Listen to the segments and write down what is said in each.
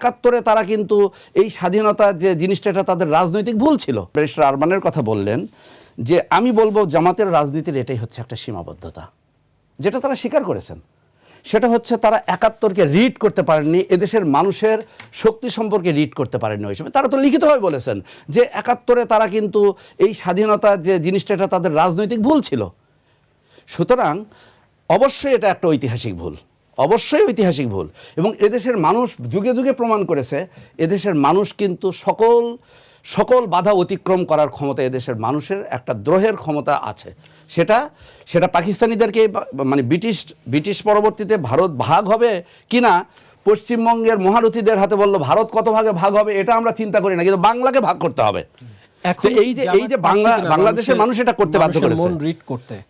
71-এ তারা কিন্তু এই স্বাধীনতা যে জিনিসটা এটা তাদের রাজনৈতিক ভুল ছিল। ব্যারিস্টার আরমানের কথা বললেন যে আমি বলবো জামাতের রাজনীতির এটাই হচ্ছে একটা সীমাবদ্ধতা, যেটা তারা স্বীকার করেছেন। সেটা হচ্ছে তারা 71-কে রিড করতে পারেননি, এদেশের মানুষের শক্তি সম্পর্কে রিড করতে পারেননি ওই সময়। তারা তো লিখিতভাবে বলেছেন যে 71-এ তারা কিন্তু এই স্বাধীনতা যে জিনিসটা এটা তাদের রাজনৈতিক ভুল ছিল। সুতরাং অবশ্যই এটা একটা ঐতিহাসিক ভুল, অবশ্যই ঐতিহাসিক ভুল। এবং এদেশের মানুষ যুগে যুগে প্রমাণ করেছে এদেশের মানুষ কিন্তু সকল বাধা অতিক্রম করার ক্ষমতা এদেশের মানুষের একটা দ্রোহের ক্ষমতা আছে। সেটা পাকিস্তানিদেরকে মানে ব্রিটিশ পরবর্তীতে ভারত ভাগ হবে কিনা পশ্চিমবঙ্গের মহারথীদের হাতে বললো ভারত কত ভাগে ভাগ হবে এটা আমরা চিন্তা করি না, কিন্তু বাংলাকে ভাগ করতে হবে। এই যে বাংলাদেশের মানুষ এটা করতে বাধ্য করেছে।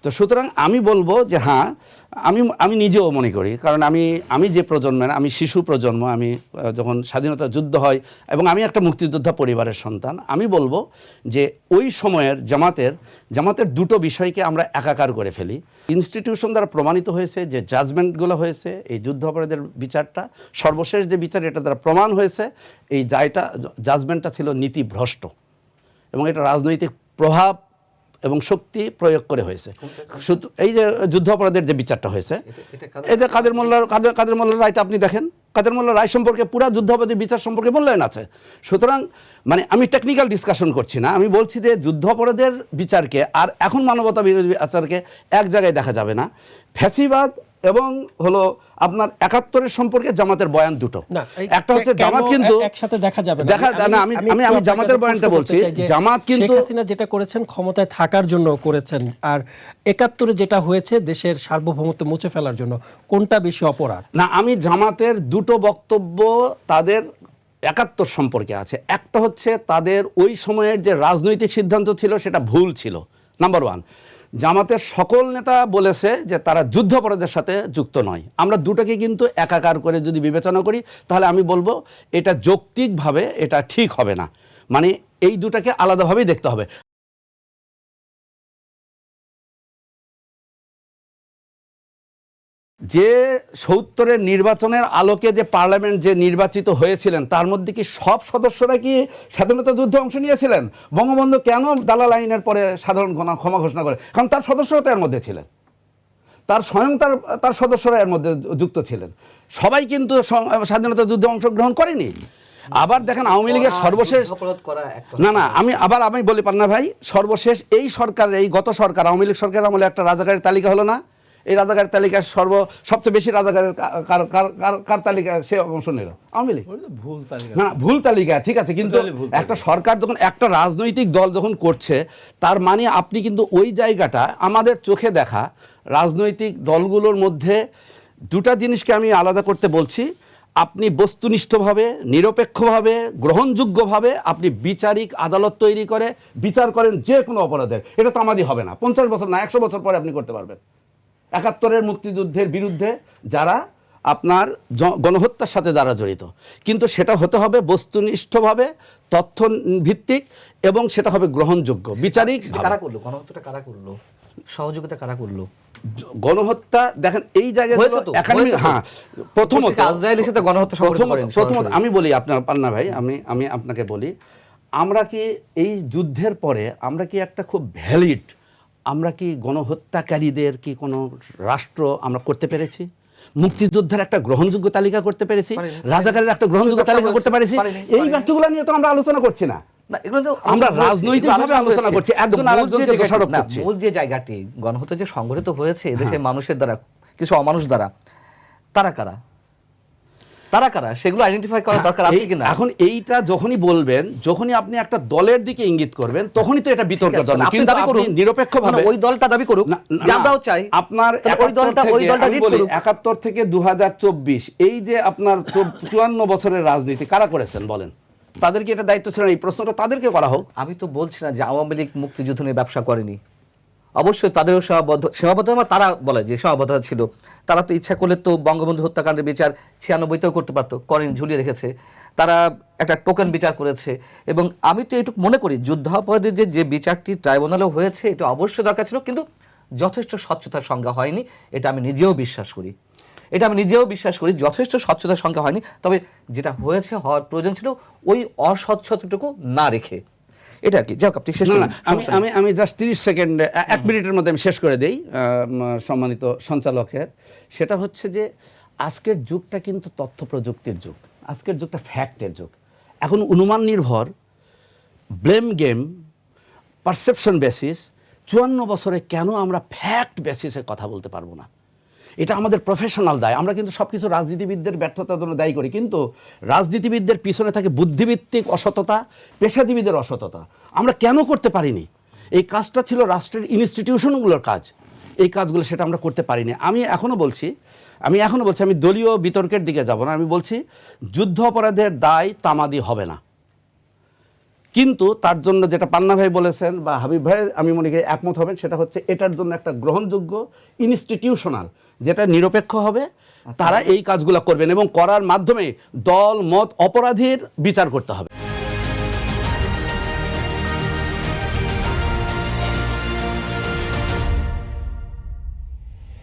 তো সুতরাং আমি বলবো যে হ্যাঁ, আমি নিজেও মনে করি, কারণ আমি যে প্রজন্মের, আমি শিশু প্রজন্ম, আমি যখন স্বাধীনতা যুদ্ধ হয় এবং আমি একটা মুক্তিযোদ্ধা পরিবারের সন্তান, আমি বলবো যে ওই সময়ের জামাতের দুটো বিষয়কে আমরা একাকার করে ফেলি। ইনস্টিটিউশন দ্বারা প্রমাণিত হয়েছে যে জাজমেন্টগুলো হয়েছে, এই যুদ্ধ অপরাধের বিচারটা সর্বশেষ যে বিচার এটা দ্বারা প্রমাণ হয়েছে এই জাজমেন্টটা ছিল নীতিভ্রষ্ট এবং এটা রাজনৈতিক প্রভাব এবং শক্তি প্রয়োগ করে হয়েছে। এই যে যুদ্ধ অপরাধের যে বিচারটা হয়েছে, এই যে কাদের মোল্লার রায়টা আপনি দেখেন, কাদের মোল্লার রায় সম্পর্কে পুরা যুদ্ধ অপরাধের বিচার সম্পর্কে মূল্যায়ন আছে। সুতরাং মানে আমি টেকনিক্যাল ডিসকাশন করছি না, আমি বলছি যে যুদ্ধ অপরাধের বিচারকে আর এখন মানবতা বিরোধী আচারকে এক জায়গায় দেখা যাবে না। ফ্যাসিবাদ এবং হলো আপনার 71-এর সম্পর্কে জামাতের বয়ান দুটো, একটা হচ্ছে জামাত কিন্তু একসাথে দেখা যাবে না। আমি জামাতের বয়ানটা বলছি, জামাত কিন্তু শেখ হাসিনা যেটা করেছেন ক্ষমতায় থাকার জন্য করেছেন, আর 71-এ যেটা হয়েছে দেশের সার্বভৌমত্ব মুছে ফেলার জন্য, কোনটা বেশি অপরাধ? না, আমি জামাতের দুটো বক্তব্য তাদের 71 সম্পর্কে আছে। একটা হচ্ছে তাদের ওই সময়ের যে রাজনৈতিক সিদ্ধান্ত ছিল সেটা ভুল ছিল, নাম্বার 1। জামাতের সকল নেতা বলেছে যে তারা যুদ্ধাপরাধের সাথে যুক্ত নয়। আমরা দুটোকে কিন্তু একাকার করে যদি বিবেচনা করি তাহলে আমি বলবো এটা যৌক্তিকভাবে এটা ঠিক হবে না, মানে এই দুটাকে আলাদাভাবেই দেখতে হবে। যে 70-এর নির্বাচনের আলোকে যে পার্লামেন্ট যে নির্বাচিত হয়েছিলেন তার মধ্যে কি সব সদস্যরা কি স্বাধীনতা যুদ্ধে অংশ নিয়েছিলেন? বঙ্গবন্ধু কেন দালাল আইনের পরে সাধারণ ক্ষমা ঘোষণা করে? কারণ তার সদস্যরা তো এর মধ্যে ছিলেন, তার স্বয়ং তার সদস্যরা এর মধ্যে যুক্ত ছিলেন। সবাই কিন্তু স্বাধীনতা যুদ্ধে অংশগ্রহণ করেনি। আবার দেখেন আওয়ামী লীগের সর্বশেষ আমি বলি পান্না ভাই, সর্বশেষ এই সরকার, এই গত সরকার আওয়ামী লীগ সরকারের আমলে একটা রাজাকারের তালিকা হলো না? এই রাজাকারের তালিকার সবচেয়ে বেশি রাজাকারের কার তালিকা সে অংশ নিল? আওয়ামী লীগ। ভুল তালিকা, ঠিক আছে, কিন্তু একটা সরকার যখন একটা রাজনৈতিক দল যখন করছে তার মানে আপনি কিন্তু ওই জায়গাটা আমাদের চোখে দেখা রাজনৈতিক দলগুলোর মধ্যে দুটা জিনিসকে আমি আলাদা করতে বলছি। আপনি বস্তুনিষ্ঠভাবে, নিরপেক্ষভাবে, গ্রহণযোগ্যভাবে আপনি বিচারিক আদালত তৈরি করে বিচার করেন যে কোনো অপরাধের, এটা তো আমাদের হবে না। 50 বছর না, 100 বছর পরে আপনি করতে পারবেন। 71-এর মুক্তিযুদ্ধের বিরুদ্ধে যারা আপনার গণহত্যার সাথে যারা জড়িত, কিন্তু সেটা হতে হবে বস্তুনিষ্ঠভাবে, তথ্য ভিত্তিক, এবং সেটা হবে গ্রহণযোগ্য বিচারিক। কারা করলো গণহত্যাটা? কারা করলো? সহযোগিতা কারা করলো? গণহত্যা দেখেন এই জায়গায় প্রথমত আমি বলি আপনার পান্না ভাই, আমি আপনাকে বলি, আমরা কি এই যুদ্ধের পরে আমরা কি একটা খুব ভ্যালিড, আমরা কি গণহত্যাকারীদের কি কোনো রাষ্ট্র আমরা করতে পেরেছি? মুক্তিযোদ্ধার একটা গ্রহণযোগ্য তালিকা করতে পেরেছি? রাজাকারের একটা গ্রহণযোগ্য তালিকা করতে পেরেছি? এই ব্যর্থগুলো নিয়ে তো আমরা আলোচনা করছি না, আমরা রাজনৈতিকভাবে আলোচনা করছি, একজন আরেকজনকে দোষারোপ করছি। মূল যে জায়গাটি গণহত্যা যে সংঘটিত হয়েছে এদেশের মানুষের দ্বারা, কিছু অমানুষ দ্বারা, তারা কারা সেগুলো আইডেন্টিফাই করা দরকার আছে কিনা? এখন এইটা যখনই বলবেন, যখনই আপনি একটা দলের দিকে ইঙ্গিত করবেন, তখনই তো এটা বিতর্ক দল। কিন্তু আপনি নিরপেক্ষভাবে ওই দলটা দাবি করুক যে আমরাও চাই, আপনার ওই দলটা রিড করুক। 71 থেকে 2024 এই যে আপনার 54 বছরের রাজনীতি কারা করেছেন বলেন? তাদেরকে এটা দায়িত্ব ছিল না, এই প্রশ্নটা তাদেরকে করা হোক। আমি তো বলছি না যে আওয়ামী লীগ মুক্তিযুদ্ধ নিয়ে ব্যবসা করেনি, অবশ্যই তাদেরও সীমাবদ্ধতা তারা বলে যে সীমাবদ্ধতা ছিল। তারা তো ইচ্ছা করলে তো বঙ্গবন্ধু হত্যাকাণ্ডের বিচার 96তেও করতে পারতো, করেন, ঝুলিয়ে রেখেছে। তারা একটা টোকেন বিচার করেছে। এবং আমি তো এটুকু মনে করি যুদ্ধাপরাধের যে বিচারটি ট্রাইব্যুনালে হয়েছে এটা অবশ্যই দরকার ছিল, কিন্তু যথেষ্ট স্বচ্ছতার সংজ্ঞা হয়নি, এটা আমি নিজেও বিশ্বাস করি। এটা আমি নিজেও বিশ্বাস করি যথেষ্ট স্বচ্ছতার সংখ্যা হয়নি, তবে যেটা হয়েছে হওয়ার প্রয়োজন ছিল ওই অস্বচ্ছতাটুকু না রেখে, এটা আর কি। যাই হোক, আপনি শেষ না, করুন। না, আমি জাস্ট 30 সেকেন্ড 1 মিনিটের মধ্যে আমি শেষ করে দেই সম্মানিত সঞ্চালকের। সেটা হচ্ছে যে আজকের যুগটা কিন্তু তথ্য প্রযুক্তির যুগ, আজকের যুগটা ফ্যাক্টের যুগ। এখন অনুমান নির্ভর, ব্লেম গেম, পারসেপশন বেসিস, 54 বছরে কেন আমরা ফ্যাক্ট বেসিসে কথা বলতে পারবো না? এটা আমাদের প্রফেশনাল দায়। আমরা কিন্তু সব কিছু রাজনীতিবিদদের ব্যর্থতার জন্য দায়ী করি, কিন্তু রাজনীতিবিদদের পিছনে থাকে বুদ্ধিভিত্তিক অসততা, পেশাজীবীদের অসততা। আমরা কেন করতে পারিনি? এই কাজটা ছিল রাষ্ট্রের ইনস্টিটিউশনগুলোর কাজ, এই কাজগুলো সেটা আমরা করতে পারিনি। আমি এখনও বলছি, আমি দলীয় বিতর্কের দিকে যাব না, আমি বলছি যুদ্ধ অপরাধের দায় তামাদি হবে না, কিন্তু তার জন্য যেটা পান্না ভাই বলেছেন বা হাবিব ভাই আমি মনে করি একমত হবেন, সেটা হচ্ছে এটার জন্য একটা গ্রহণযোগ্য ইনস্টিটিউশনাল, যেটা নিরপেক্ষ হবে, তারা এই কাজগুলো করবেন এবং করার মাধ্যমে দল মত অপরাধীর বিচার করতে হবে।